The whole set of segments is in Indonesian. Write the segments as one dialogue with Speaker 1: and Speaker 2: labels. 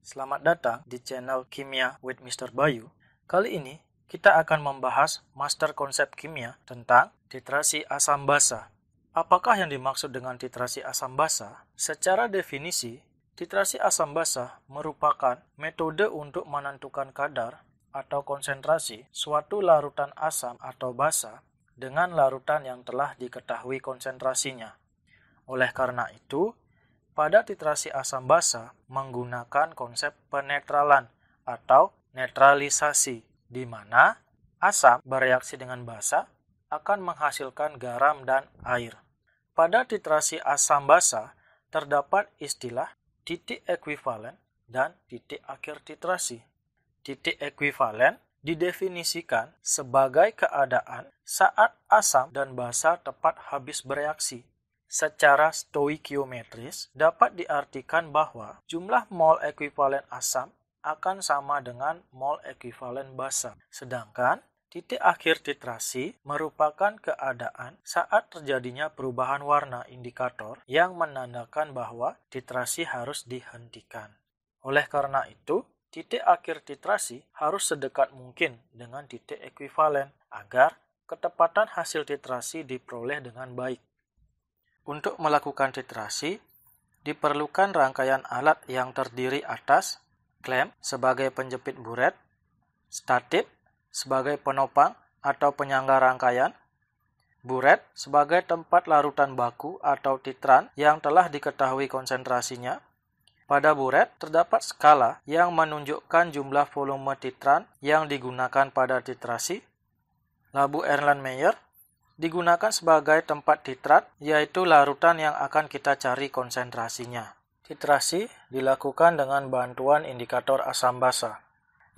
Speaker 1: Selamat datang di channel Kimia with Mr. Bayu. Kali ini kita akan membahas master konsep kimia tentang titrasi asam basa. Apakah yang dimaksud dengan titrasi asam basa? Secara definisi, titrasi asam basa merupakan metode untuk menentukan kadar atau konsentrasi suatu larutan asam atau basa dengan larutan yang telah diketahui konsentrasinya. Oleh karena itu, pada titrasi asam basa menggunakan konsep penetralan atau netralisasi, di mana asam bereaksi dengan basa akan menghasilkan garam dan air. Pada titrasi asam basa terdapat istilah titik ekuivalen dan titik akhir titrasi. Titik ekuivalen didefinisikan sebagai keadaan saat asam dan basa tepat habis bereaksi. Secara stoikiometris dapat diartikan bahwa jumlah mol ekuivalen asam akan sama dengan mol ekuivalen basa. Sedangkan titik akhir titrasi merupakan keadaan saat terjadinya perubahan warna indikator yang menandakan bahwa titrasi harus dihentikan. Oleh karena itu, titik akhir titrasi harus sedekat mungkin dengan titik ekuivalen agar ketepatan hasil titrasi diperoleh dengan baik. Untuk melakukan titrasi, diperlukan rangkaian alat yang terdiri atas klem sebagai penjepit buret, statip sebagai penopang atau penyangga rangkaian, buret sebagai tempat larutan baku atau titran yang telah diketahui konsentrasinya. Pada buret terdapat skala yang menunjukkan jumlah volume titran yang digunakan pada titrasi. Labu Erlenmeyer digunakan sebagai tempat titrat, yaitu larutan yang akan kita cari konsentrasinya. Titrasi dilakukan dengan bantuan indikator asam basa.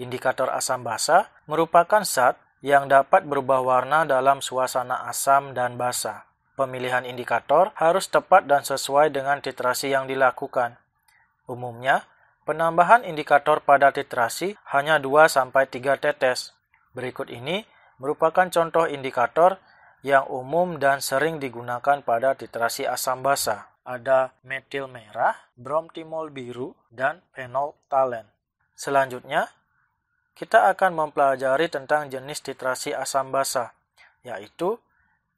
Speaker 1: Indikator asam basa merupakan zat yang dapat berubah warna dalam suasana asam dan basa. Pemilihan indikator harus tepat dan sesuai dengan titrasi yang dilakukan. Umumnya, penambahan indikator pada titrasi hanya 2-3 tetes. Berikut ini merupakan contoh indikator yang umum dan sering digunakan pada titrasi asam basa. Ada metil merah, bromtimol biru, dan fenolftalen. Selanjutnya, kita akan mempelajari tentang jenis titrasi asam basa, yaitu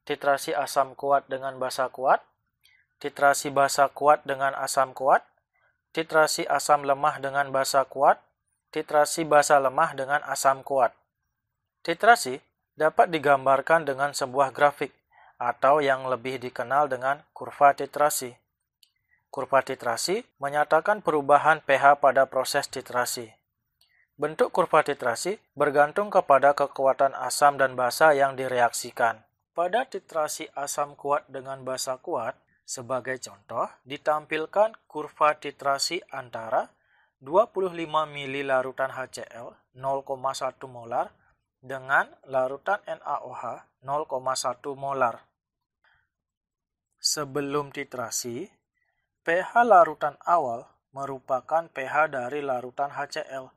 Speaker 1: titrasi asam kuat dengan basa kuat, titrasi basa kuat dengan asam kuat, titrasi asam lemah dengan basa kuat, titrasi basa lemah dengan asam kuat. Titrasi dapat digambarkan dengan sebuah grafik atau yang lebih dikenal dengan kurva titrasi. Kurva titrasi menyatakan perubahan pH pada proses titrasi. Bentuk kurva titrasi bergantung kepada kekuatan asam dan basa yang direaksikan. Pada titrasi asam kuat dengan basa kuat, sebagai contoh, ditampilkan kurva titrasi antara 25 ml larutan HCl 0,1 molar dengan larutan NaOH 0,1 molar. Sebelum titrasi, pH larutan awal merupakan pH dari larutan HCl.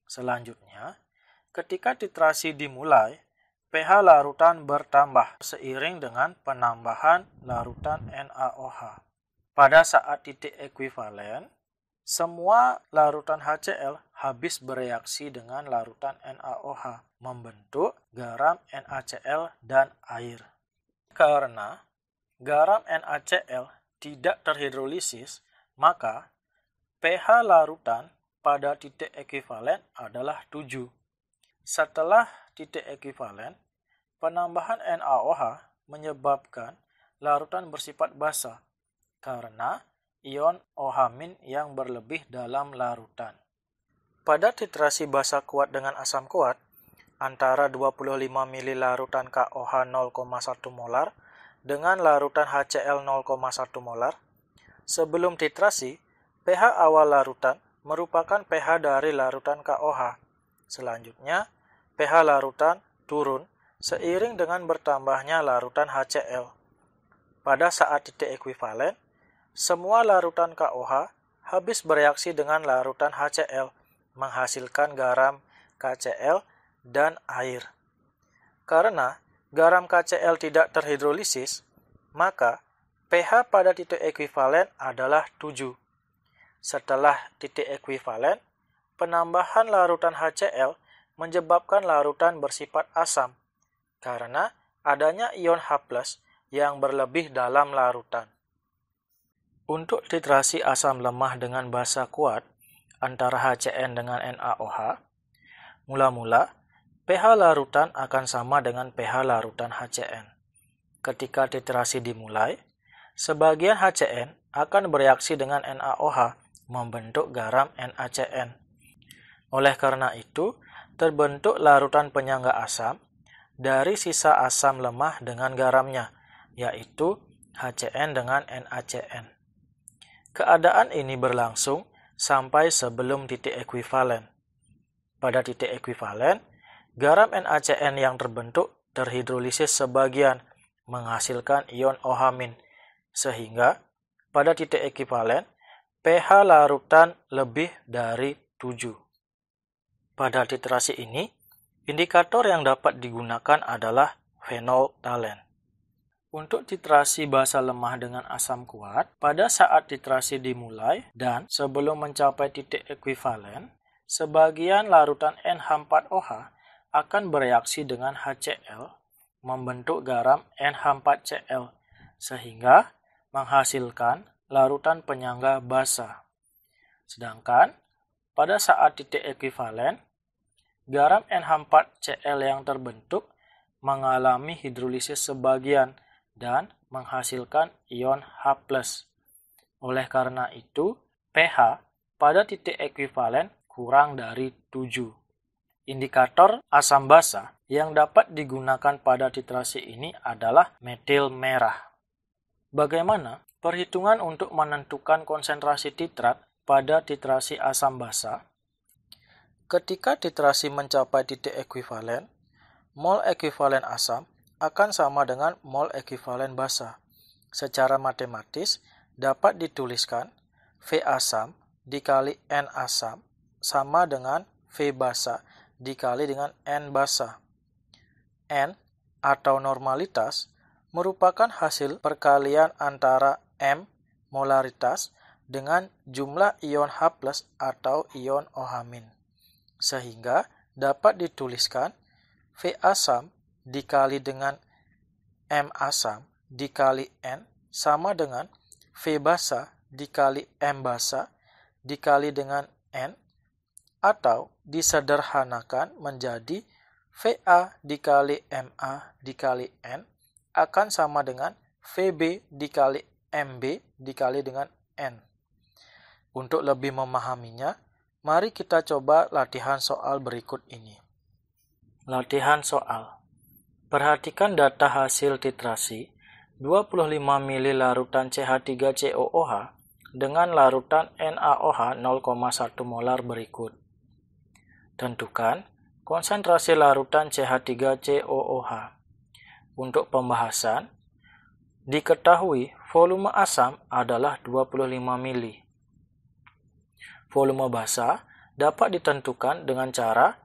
Speaker 1: Selanjutnya, ketika titrasi dimulai, pH larutan bertambah seiring dengan penambahan larutan NaOH. Pada saat titik ekuivalen, semua larutan HCl habis bereaksi dengan larutan NaOH, membentuk garam NaCl dan air. Karena garam NaCl tidak terhidrolisis, maka pH larutan pada titik ekuivalen adalah 7. Setelah titik ekuivalen, penambahan NaOH menyebabkan larutan bersifat basa karena ion OH- yang berlebih dalam larutan. Pada titrasi basa kuat dengan asam kuat, antara 25 ml larutan KOH 0,1 molar dengan larutan HCl 0,1 molar, sebelum titrasi, pH awal larutan merupakan pH dari larutan KOH. Selanjutnya, pH larutan turun seiring dengan bertambahnya larutan HCl. Pada saat titik ekuivalen, semua larutan KOH habis bereaksi dengan larutan HCl, menghasilkan garam KCl dan air. Karena garam KCl tidak terhidrolisis, maka pH pada titik ekuivalen adalah 7. Setelah titik ekuivalen, penambahan larutan HCl menyebabkan larutan bersifat asam karena adanya ion H+ yang berlebih dalam larutan. Untuk titrasi asam lemah dengan basa kuat antara HCN dengan NaOH, mula-mula pH larutan akan sama dengan pH larutan HCN. Ketika titrasi dimulai, sebagian HCN akan bereaksi dengan NaOH membentuk garam NaCN. Oleh karena itu, terbentuk larutan penyangga asam dari sisa asam lemah dengan garamnya, yaitu HCN dengan NaCN. Keadaan ini berlangsung sampai sebelum titik ekuivalen. Pada titik ekuivalen, garam NaCN yang terbentuk terhidrolisis sebagian menghasilkan ion OH-, sehingga pada titik ekuivalen pH larutan lebih dari 7. Pada titrasi ini, indikator yang dapat digunakan adalah phenolftalen. Untuk titrasi basa lemah dengan asam kuat, pada saat titrasi dimulai dan sebelum mencapai titik ekuivalen, sebagian larutan NH4OH akan bereaksi dengan HCl membentuk garam NH4Cl, sehingga menghasilkan larutan penyangga basa. Sedangkan pada saat titik ekuivalen, garam NH4Cl yang terbentuk mengalami hidrolisis sebagian dan menghasilkan ion H+. Oleh karena itu, pH pada titik ekuivalen kurang dari 7. Indikator asam basa yang dapat digunakan pada titrasi ini adalah metil merah. Bagaimana perhitungan untuk menentukan konsentrasi titrat pada titrasi asam basa? Ketika titrasi mencapai titik ekuivalen, mol ekuivalen asam akan sama dengan mol ekuivalen basa. Secara matematis dapat dituliskan V asam dikali N asam sama dengan V basa dikali dengan N basa. N atau normalitas merupakan hasil perkalian antara M molaritas dengan jumlah ion H+ atau ion OH-. Sehingga dapat dituliskan V asam dikali dengan M asam dikali N sama dengan V basa dikali M basa dikali dengan N, atau disederhanakan menjadi VA dikali MA dikali N akan sama dengan VB dikali MB dikali dengan N. Untuk lebih memahaminya, mari kita coba latihan soal berikut ini. Latihan soal. Perhatikan data hasil titrasi 25 ml larutan CH3COOH dengan larutan NaOH 0,1 molar berikut. Tentukan konsentrasi larutan CH3COOH. Untuk pembahasan, diketahui volume asam adalah 25 ml. Volume basa dapat ditentukan dengan cara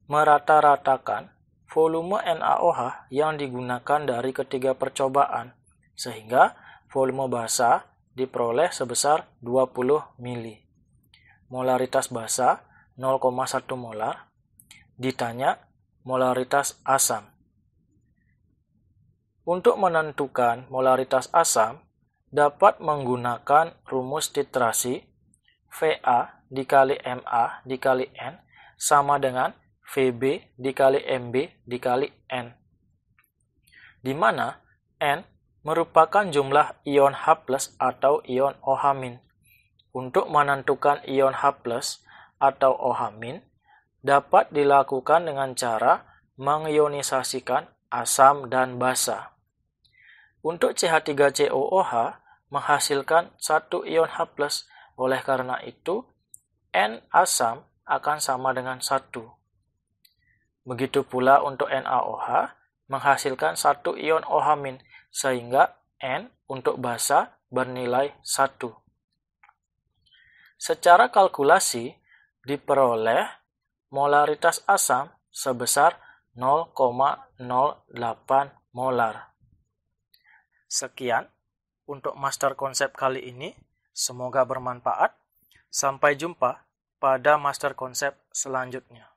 Speaker 1: merata-ratakan volume NaOH yang digunakan dari ketiga percobaan, sehingga volume basa diperoleh sebesar 20 ml. Molaritas basa 0,1 molar. Ditanya molaritas asam. Untuk menentukan molaritas asam, dapat menggunakan rumus titrasi VA dikali MA dikali N sama dengan VB dikali MB dikali N, di mana N merupakan jumlah ion H+ atau ion OH-. Untuk menentukan ion H+ atau OH- dapat dilakukan dengan cara mengionisasikan asam dan basa. Untuk CH3COOH menghasilkan satu ion H+, oleh karena itu N asam akan sama dengan 1. Begitu pula untuk NaOH menghasilkan satu ion OH-, sehingga N untuk basa bernilai 1. Secara kalkulasi diperoleh molaritas asam sebesar 0,08 molar. Sekian untuk master konsep kali ini. Semoga bermanfaat. Sampai jumpa pada master konsep selanjutnya.